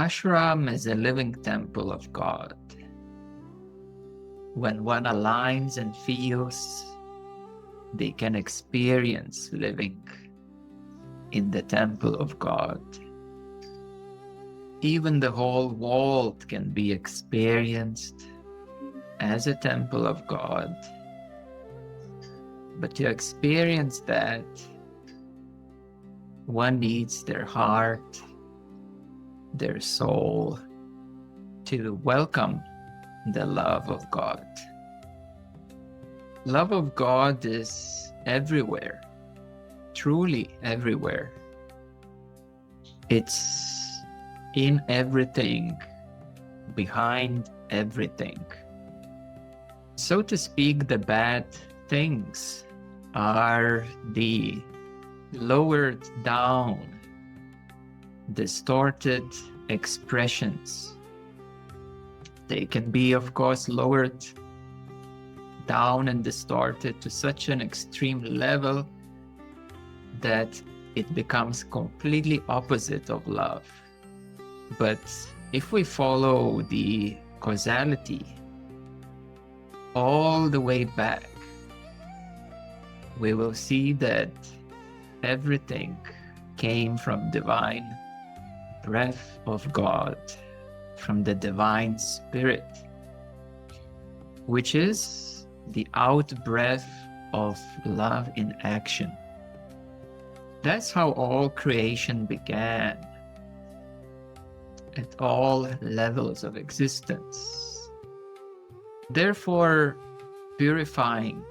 ashram is a living temple of God. When one aligns and feels, they can experience living in the temple of God. Even the whole world can be experienced as a temple of God. But to experience that, one needs their heart, their soul, to welcome the love of God. Love of God is everywhere, truly everywhere. It's in everything, behind everything. So to speak, the bad things are the lowered down, distorted expressions. They can be, of course, lowered down and distorted to such an extreme level that it becomes completely opposite of love. But if we follow the causality all the way back, we will see that everything came from divine breath of God, from the divine spirit, which is the out breath of love in action. That's how all creation began, at all levels of existence. Therefore, purifying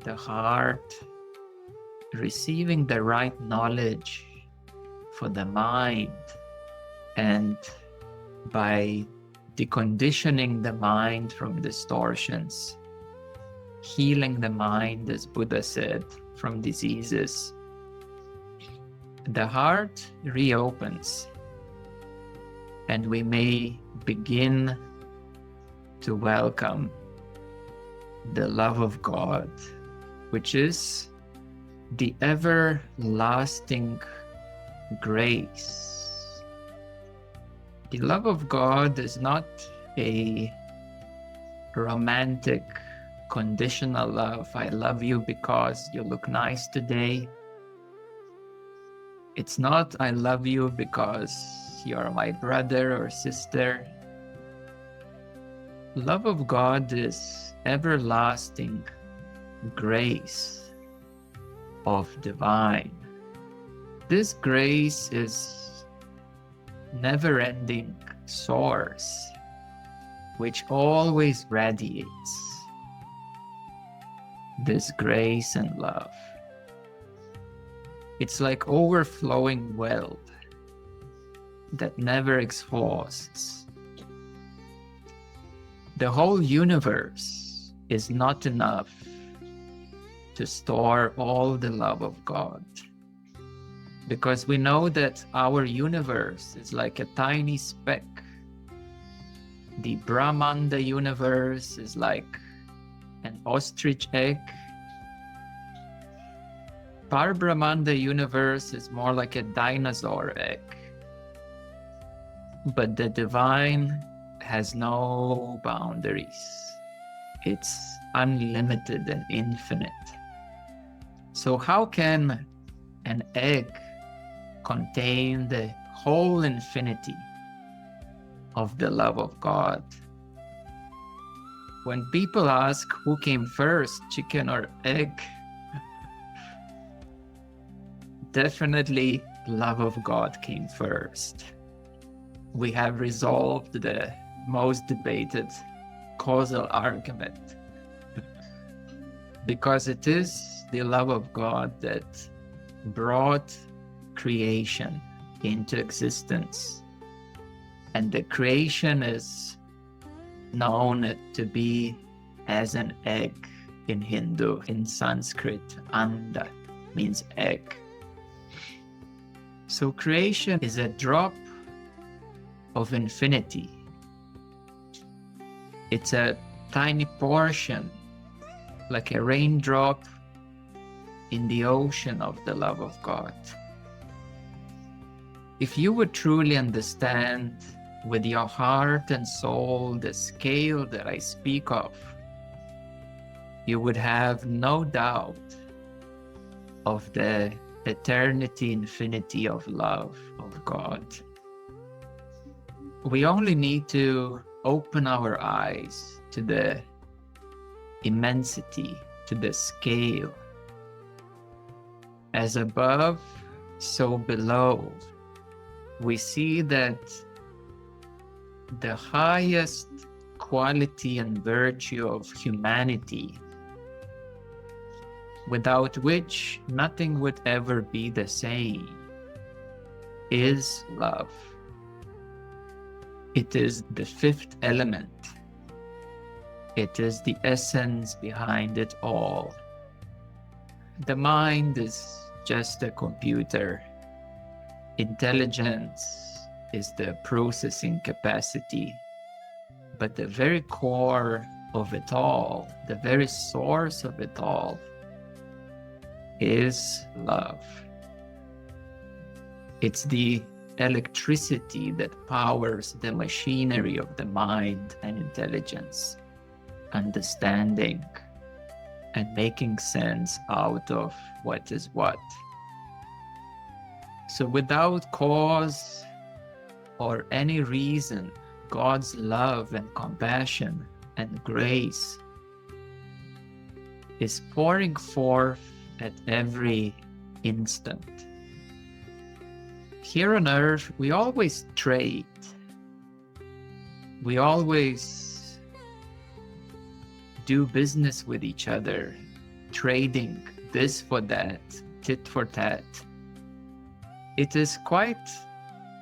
the heart, receiving the right knowledge for the mind, and by deconditioning the mind from distortions, healing the mind, as Buddha said, from diseases, the heart reopens, and we may begin to welcome the love of God, which is the everlasting grace. The love of God is not a romantic, conditional love. I love you because you look nice today. It's not, I love you because you're my brother or sister. Love of God is everlasting grace of divine. This grace is never-ending source, which always radiates this grace and love. It's like overflowing well that never exhausts. The whole universe is not enough to store all the love of God, because we know that our universe is like a tiny speck. The Brahmanda universe is like an ostrich egg. Parbrahmanda universe is more like a dinosaur egg. But the divine has no boundaries. It's unlimited and infinite. So how can an egg contain the whole infinity of the love of God? When people ask who came first, chicken or egg, definitely love of God came first. We have resolved the most debated causal argument because it is the love of God that brought creation into existence. And the creation is known to be as an egg in Hindu. In Sanskrit, anda means egg. So creation is a drop of infinity. It's a tiny portion, like a raindrop in the ocean of the love of God. If you would truly understand with your heart and soul the scale that I speak of, you would have no doubt of the eternity, infinity of love of God. We only need to open our eyes to the immensity, to the scale. As above, so below. We see that the highest quality and virtue of humanity, without which nothing would ever be the same, is love. It is the fifth element. It is the essence behind it all. The mind is just a computer. Intelligence is the processing capacity. But the very core of it all, the very source of it all, is love. It's the electricity that powers the machinery of the mind and intelligence, understanding and making sense out of what is what. So without cause or any reason, God's love and compassion and grace is pouring forth at every instant. Here on earth, we always trade. We always do business with each other, trading this for that, tit for tat. It is quite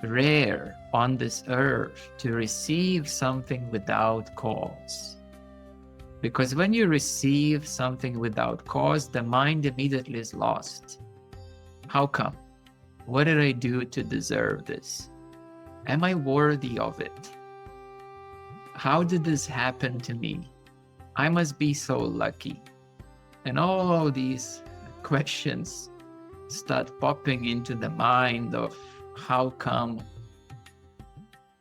rare on this earth to receive something without cause. Because when you receive something without cause, the mind immediately is lost. How come? What did I do to deserve this? Am I worthy of it? How did this happen to me? I must be so lucky. And all these questions start popping into the mind of how come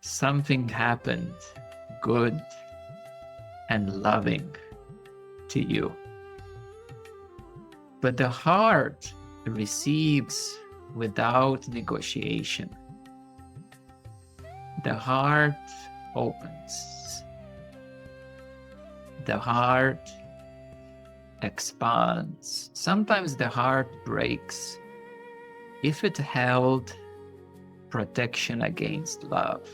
something happened good and loving to you. But the heart receives without negotiation. The heart opens. The heart expands. Sometimes the heart breaks if it held protection against love.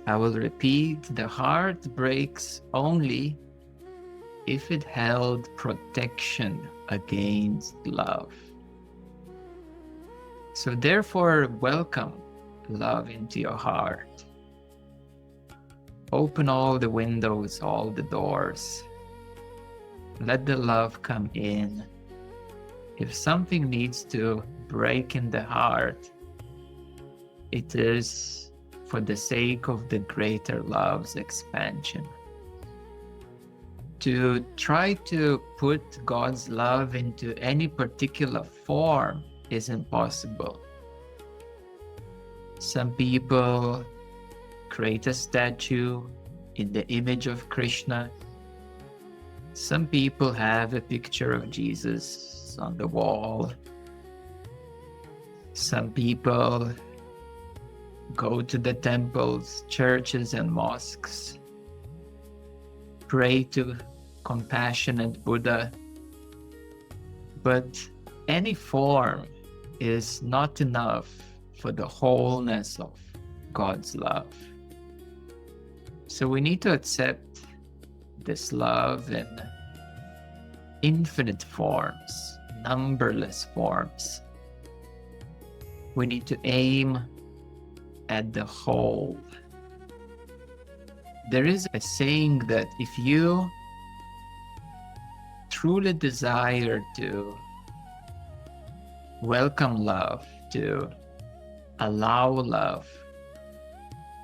I will repeat, the heart breaks only if it held protection against love. So therefore, welcome love into your heart. Open all the windows, all the doors. Let the love come in. If something needs to break in the heart, it is for the sake of the greater love's expansion. To try to put God's love into any particular form is impossible. Some people create a statue in the image of Krishna. Some people have a picture of Jesus on the wall. Some people go to the temples, churches, and mosques, pray to compassionate Buddha. But any form is not enough for the wholeness of God's love. So we need to accept this love in infinite forms, numberless forms. We need to aim at the whole. There is a saying that if you truly desire to welcome love, to allow love,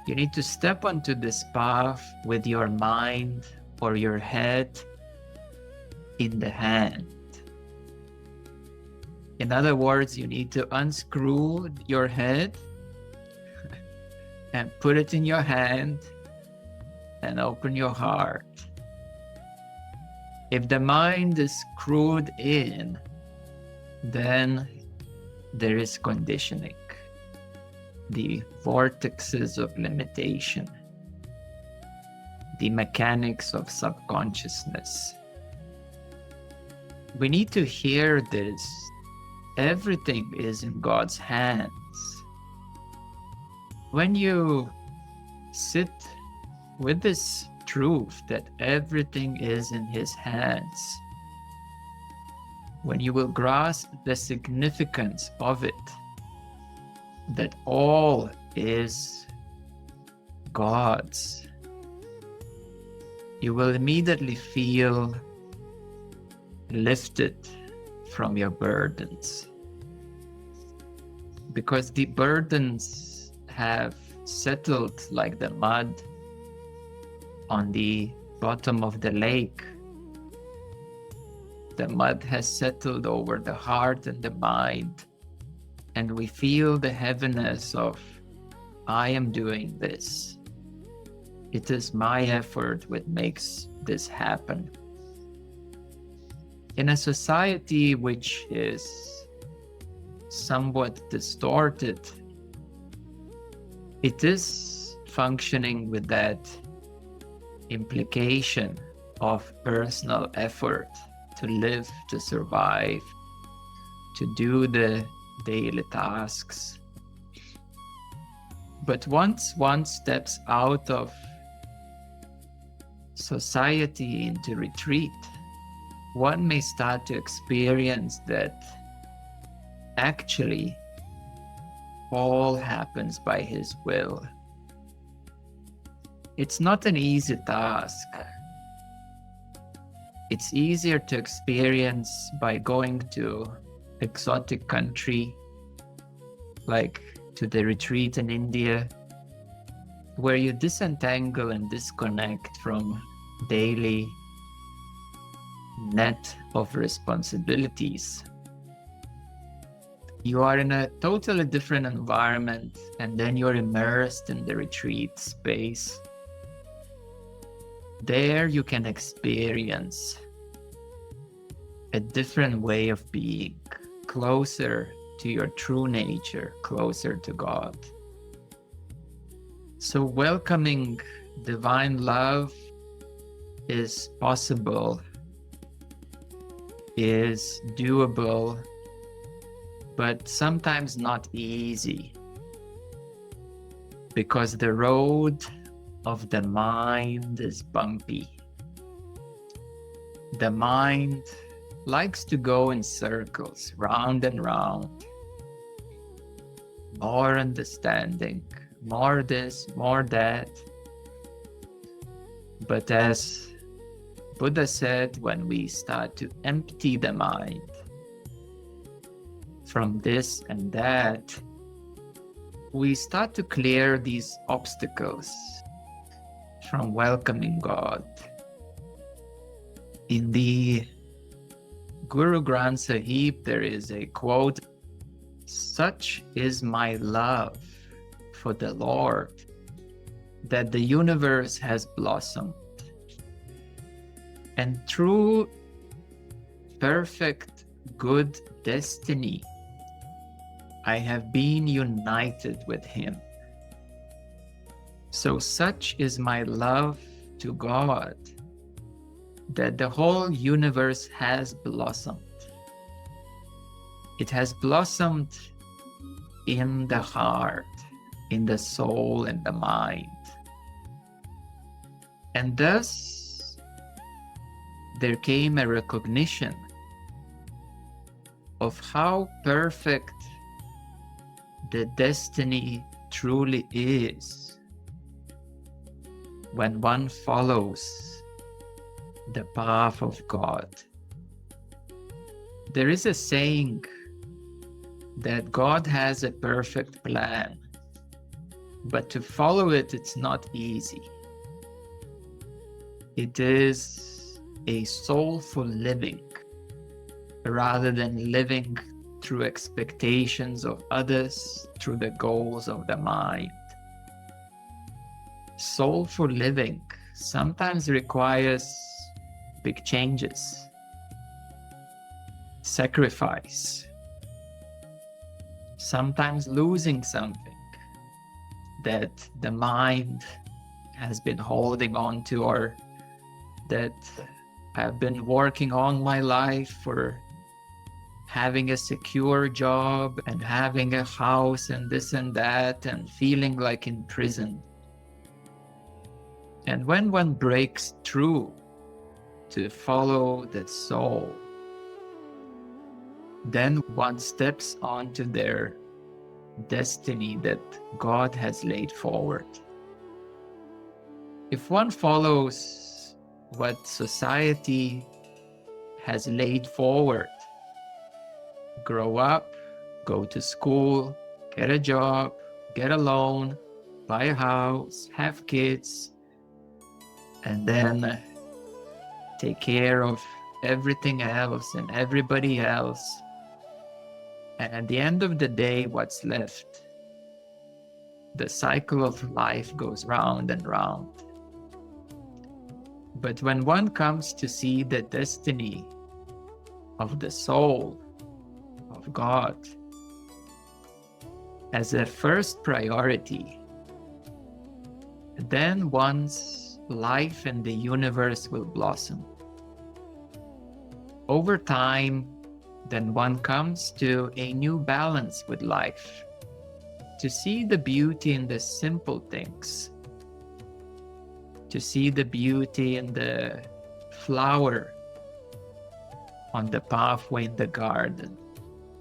you need to step onto this path with your mind or your head in the hand. In other words, you need to unscrew your head and put it in your hand and open your heart. If the mind is screwed in, then there is conditioning, the vortexes of limitation, the mechanics of subconsciousness. We need to hear this. Everything is in God's hands. When you sit with this truth that everything is in His hands, when you will grasp the significance of it, that all is God's, you will immediately feel lifted from your burdens, because the burdens have settled like the mud on the bottom of the lake. The mud has settled over the heart and the mind, and we feel the heaviness of, I am doing this. It is my effort which makes this happen. In a society which is somewhat distorted, it is functioning with that implication of personal effort to live, to survive, to do the daily tasks. But once one steps out of society into retreat, one may start to experience that actually all happens by His will. It's not an easy task. It's easier to experience by going to exotic country, like to the retreat in India, where you disentangle and disconnect from daily net of responsibilities. You are in a totally different environment, and then you're immersed in the retreat space. There you can experience a different way of being, closer to your true nature, closer to God. So welcoming divine love is possible, is doable, but sometimes not easy, because the road of the mind is bumpy. The mind likes to go in circles, round and round. More understanding, more this, more that. But as Buddha said, when we start to empty the mind from this and that, we start to clear these obstacles from welcoming God. In the Guru Granth Sahib, there is a quote, "Such is my love for the Lord that the universe has blossomed. And through perfect good destiny, I have been united with Him. So such is my love to God that the whole universe has blossomed. It has blossomed in the heart, in the soul and the mind. And thus, there came a recognition of how perfect the destiny truly is when one follows the path of God. There is a saying that God has a perfect plan, but to follow it, it's not easy. It is a soulful living rather than living through expectations of others, through the goals of the mind. Soulful living sometimes requires big changes, sacrifice, sometimes losing something that the mind has been holding on to, or that I've been working on my life for having a secure job and having a house and this and that, and feeling like in prison. And when one breaks through to follow the soul, then one steps onto their destiny that God has laid forward. If one follows what society has laid forward, grow up, go to school, get a job, get a loan, buy a house, have kids, and then take care of everything else and everybody else. And at the end of the day, what's left? The cycle of life goes round and round. But when one comes to see the destiny of the soul, of God, as a first priority, then one's life in the universe will blossom. Over time, then one comes to a new balance with life, to see the beauty in the simple things, to see the beauty in the flower on the pathway in the garden,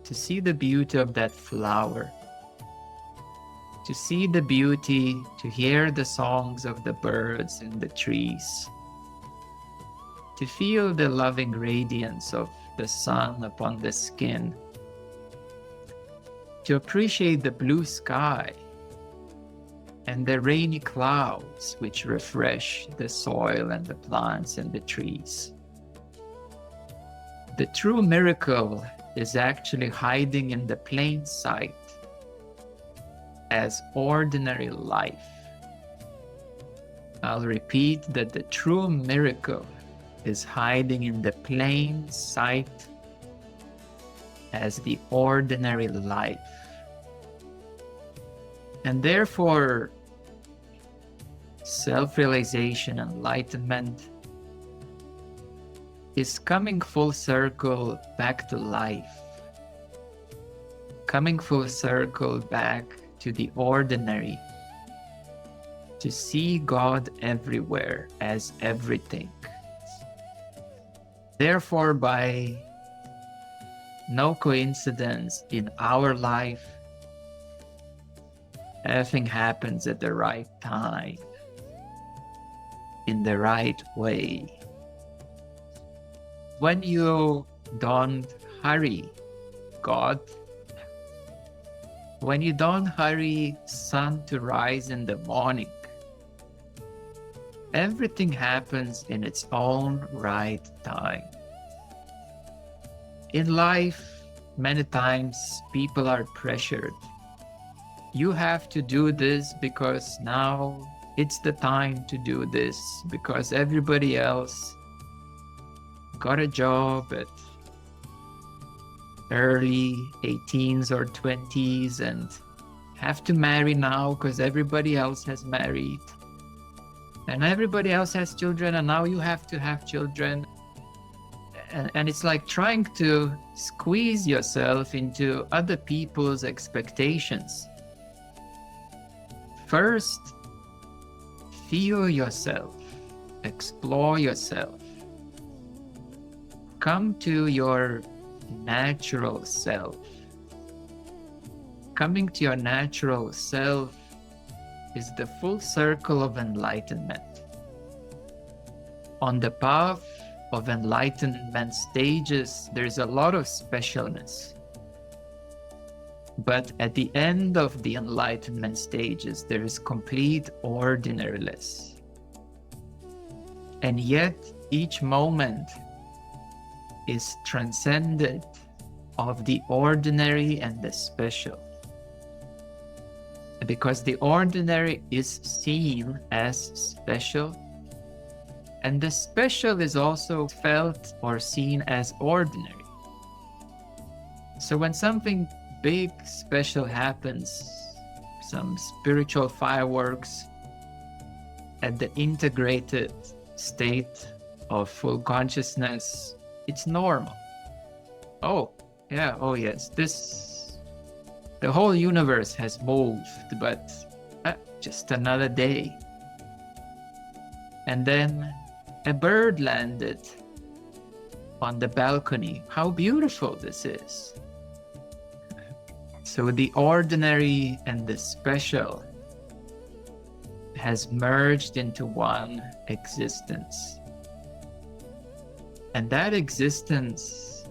to see the beauty of that flower, to see the beauty, to hear the songs of the birds in the trees, to feel the loving radiance of the sun upon the skin, to appreciate the blue sky and the rainy clouds which refresh the soil and the plants and the trees. The true miracle is actually hiding in the plain sight as ordinary life. I'll repeat that the true miracle is hiding in the plain sight as the ordinary life. And therefore, self-realization, enlightenment is coming full circle back to life, coming full circle back to the ordinary, to see God everywhere as everything. Therefore, by no coincidence in our life, everything happens at the right time, in the right way. When you don't hurry God, when you don't hurry sun to rise in the morning, everything happens in its own right time. In life, many times people are pressured. You have to do this because now it's the time to do this, because everybody else got a job at early 18s or 20s and have to marry now because everybody else has married. And everybody else has children, and now you have to have children. And it's like trying to squeeze yourself into other people's expectations. First, feel yourself, explore yourself. Come to your natural self. Coming to your natural self is the full circle of enlightenment. On the path of enlightenment stages, there's a lot of specialness. But at the end of the enlightenment stages, there is complete ordinariness. And yet, each moment is transcended of the ordinary and the special. Because the ordinary is seen as special, and the special is also felt or seen as ordinary. So when something big, special happens, some spiritual fireworks at the integrated state of full consciousness, it's normal. Oh, yeah, oh yes, the whole universe has moved, but just another day. And then a bird landed on the balcony. How beautiful this is. So the ordinary and the special has merged into one existence. And that existence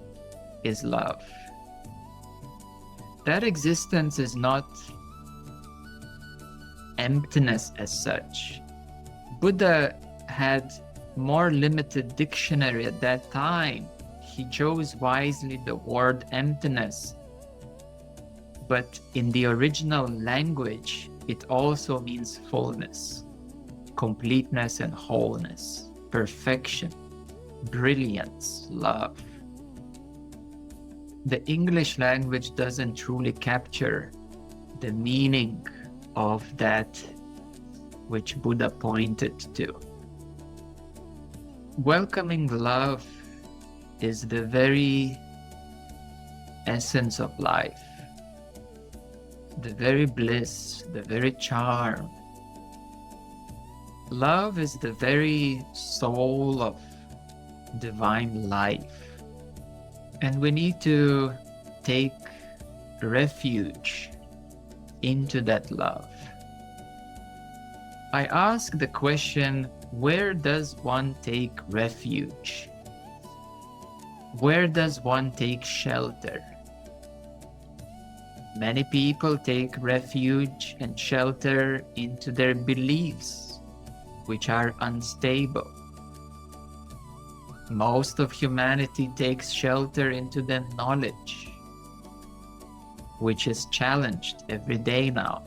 is love. That existence is not emptiness as such. Buddha had more limited dictionary at that time. He chose wisely the word emptiness. But in the original language, it also means fullness, completeness and wholeness, perfection, brilliance, love. The English language doesn't truly capture the meaning of that which Buddha pointed to. Welcoming love is the very essence of life, the very bliss, the very charm. Love is the very soul of divine life. And we need to take refuge into that love. I ask the question, where does one take refuge? Where does one take shelter? Many people take refuge and shelter into their beliefs, which are unstable. Most of humanity takes shelter into the knowledge, which is challenged every day now.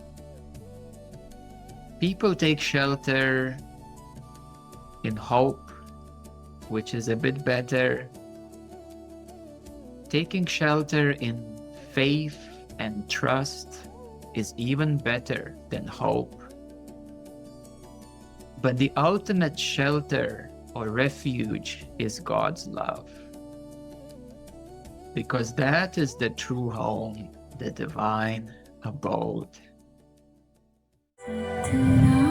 People take shelter in hope, which is a bit better. Taking shelter in faith and trust is even better than hope. But the ultimate shelter or refuge is God's love, because that is the true home, the divine abode. Tonight.